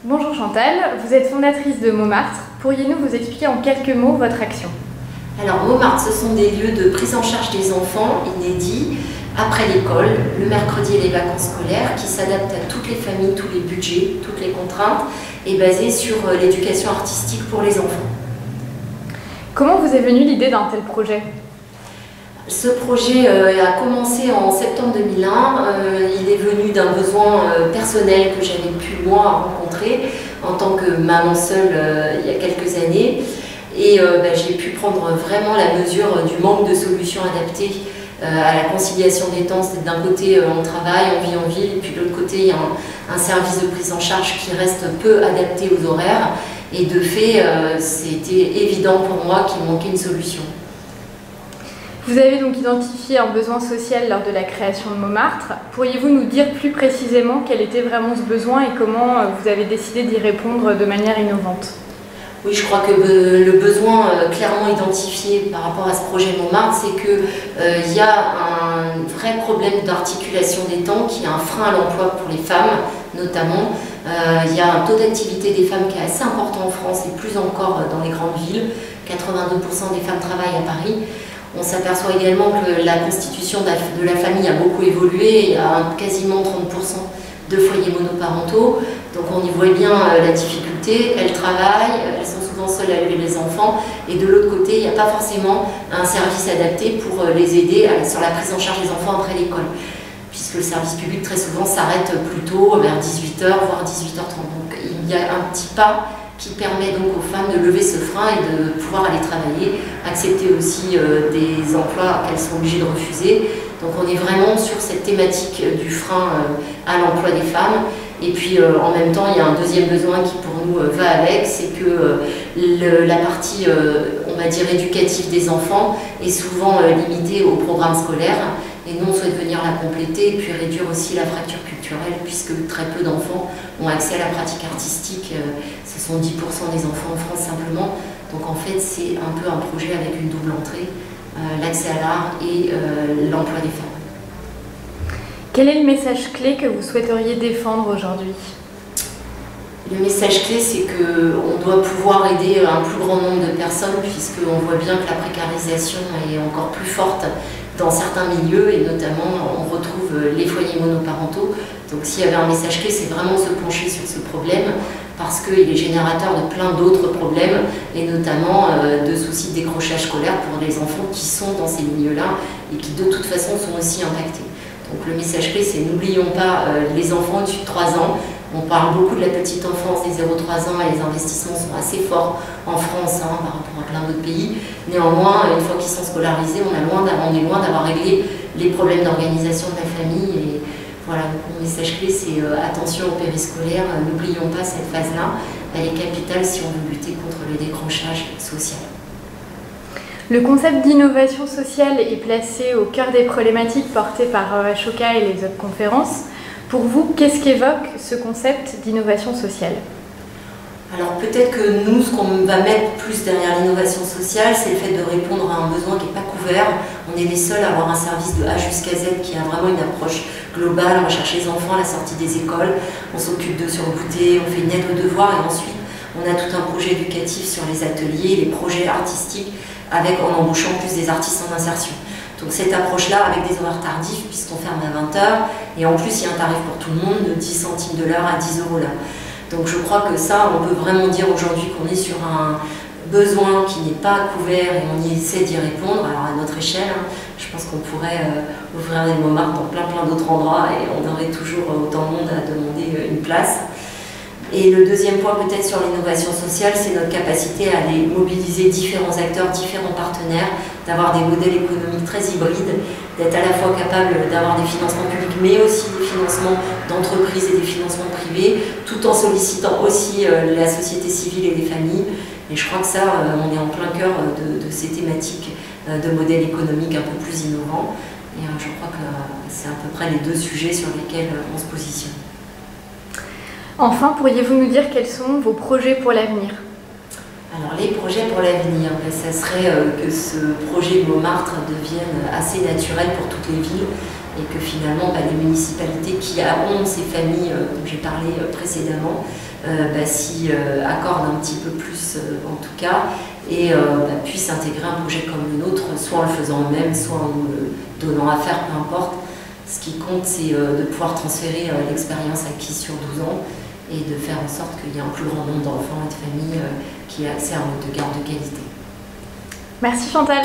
Bonjour Chantal, vous êtes fondatrice de Montmartre. Pourriez-vous nous expliquer en quelques mots votre action? Alors Montmartre, ce sont des lieux de prise en charge des enfants inédits après l'école, le mercredi et les vacances scolaires, qui s'adaptent à toutes les familles, tous les budgets, toutes les contraintes, et basés sur l'éducation artistique pour les enfants. Comment vous est venue l'idée d'un tel projet? Ce projet a commencé en septembre 2001. Il est venu d'un besoin personnel que j'avais pu moi rencontrer en tant que maman seule il y a quelques années. Et j'ai pu prendre vraiment la mesure du manque de solutions adaptées à la conciliation des temps. C'est d'un côté on travaille, on vit en ville, et puis de l'autre côté il y a un service de prise en charge qui reste peu adapté aux horaires. Et de fait, c'était évident pour moi qu'il manquait une solution. Vous avez donc identifié un besoin social lors de la création de Montmartre. Pourriez-vous nous dire plus précisément quel était vraiment ce besoin et comment vous avez décidé d'y répondre de manière innovante? Oui, je crois que le besoin clairement identifié par rapport à ce projet Montmartre, c'est qu'il y a un vrai problème d'articulation des temps, qui est un frein à l'emploi pour les femmes notamment. Il y a un taux d'activité des femmes qui est assez important en France et plus encore dans les grandes villes. 82% des femmes travaillent à Paris. On s'aperçoit également que la constitution de la famille a beaucoup évolué. Il y a quasiment 30% de foyers monoparentaux. Donc on y voit bien la difficulté. Elles travaillent, elles sont souvent seules à élever les enfants. Et de l'autre côté, il n'y a pas forcément un service adapté pour les aider sur la prise en charge des enfants après l'école. Puisque le service public très souvent s'arrête plus tôt, vers 18h, voire 18h30. Donc il y a un petit pas qui permet donc aux femmes de lever ce frein et de pouvoir aller travailler, accepter aussi des emplois qu'elles sont obligées de refuser. Donc on est vraiment sur cette thématique du frein à l'emploi des femmes. Et puis en même temps, il y a un deuxième besoin qui pour nous va avec, c'est que la partie, on va dire, éducative des enfants est souvent limitée au programme scolaire. Et nous, on souhaite venir la compléter et puis réduire aussi la fracture culturelle, puisque très peu d'enfants ont accès à la pratique artistique. Ce sont 10% des enfants en France simplement. Donc en fait, c'est un peu un projet avec une double entrée, l'accès à l'art et l'emploi des femmes. Quel est le message clé que vous souhaiteriez défendre aujourd'hui? Le message clé, c'est qu'on doit pouvoir aider un plus grand nombre de personnes, puisqu'on voit bien que la précarisation est encore plus forte dans certains milieux, et notamment on retrouve les foyers monoparentaux. Donc s'il y avait un message clé, c'est vraiment se pencher sur ce problème, parce qu'il est générateur de plein d'autres problèmes, et notamment de soucis de décrochage scolaire pour les enfants qui sont dans ces milieux-là, et qui de toute façon sont aussi impactés. Donc le message clé, c'est n'oublions pas les enfants au-dessus de 3 ans. On parle beaucoup de la petite enfance des 0-3 ans et les investissements sont assez forts en France par rapport à plein d'autres pays. Néanmoins, une fois qu'ils sont scolarisés, on est loin d'avoir réglé les problèmes d'organisation de la famille. Et voilà, donc mon message clé, c'est attention au périscolaire, n'oublions pas cette phase-là. Elle est capitale si on veut lutter contre le décrochage social. Le concept d'innovation sociale est placé au cœur des problématiques portées par Ashoka et les autres conférences. Pour vous, qu'est-ce qu'évoque ce concept d'innovation sociale? Alors peut-être que nous, ce qu'on va mettre plus derrière l'innovation sociale, c'est le fait de répondre à un besoin qui n'est pas couvert. On est les seuls à avoir un service de A jusqu'à Z qui a vraiment une approche globale. On recherche les enfants à la sortie des écoles, on s'occupe d'eux sur le goûter, on fait une aide aux devoirs et ensuite on a tout un projet éducatif sur les ateliers, les projets artistiques, en embauchant plus des artistes en insertion. Donc cette approche-là, avec des horaires tardifs, puisqu'on ferme à 20h, et en plus il y a un tarif pour tout le monde de 10 centimes de l'heure à 10 € l'heure. Donc je crois que ça, on peut vraiment dire aujourd'hui qu'on est sur un besoin qui n'est pas couvert et on y essaie d'y répondre. Alors à notre échelle, je pense qu'on pourrait ouvrir des Montmartre dans plein d'autres endroits et on aurait toujours autant de monde à demander une place. Et le deuxième point peut-être sur l'innovation sociale, c'est notre capacité à aller mobiliser différents acteurs, différents partenaires, d'avoir des modèles économiques très hybrides, d'être à la fois capable d'avoir des financements publics, mais aussi des financements d'entreprises et des financements privés, tout en sollicitant aussi la société civile et les familles. Et je crois que ça, on est en plein cœur de ces thématiques de modèles économiques un peu plus innovants. Et je crois que c'est à peu près les deux sujets sur lesquels on se positionne. Enfin, pourriez-vous nous dire quels sont vos projets pour l'avenir? Alors les projets pour l'avenir, ça serait que ce projet de Montmartre devienne assez naturel pour toutes les villes et que finalement les municipalités qui ont ces familles dont j'ai parlé précédemment s'y accordent un petit peu plus en tout cas et puissent intégrer un projet comme le nôtre, soit en le faisant eux-mêmes, soit en nous le donnant à faire, peu importe. Ce qui compte, c'est de pouvoir transférer l'expérience acquise sur 12 ans et de faire en sorte qu'il y ait un plus grand nombre d'enfants et de familles qui aient accès à un mode de garde de qualité. Merci Chantal.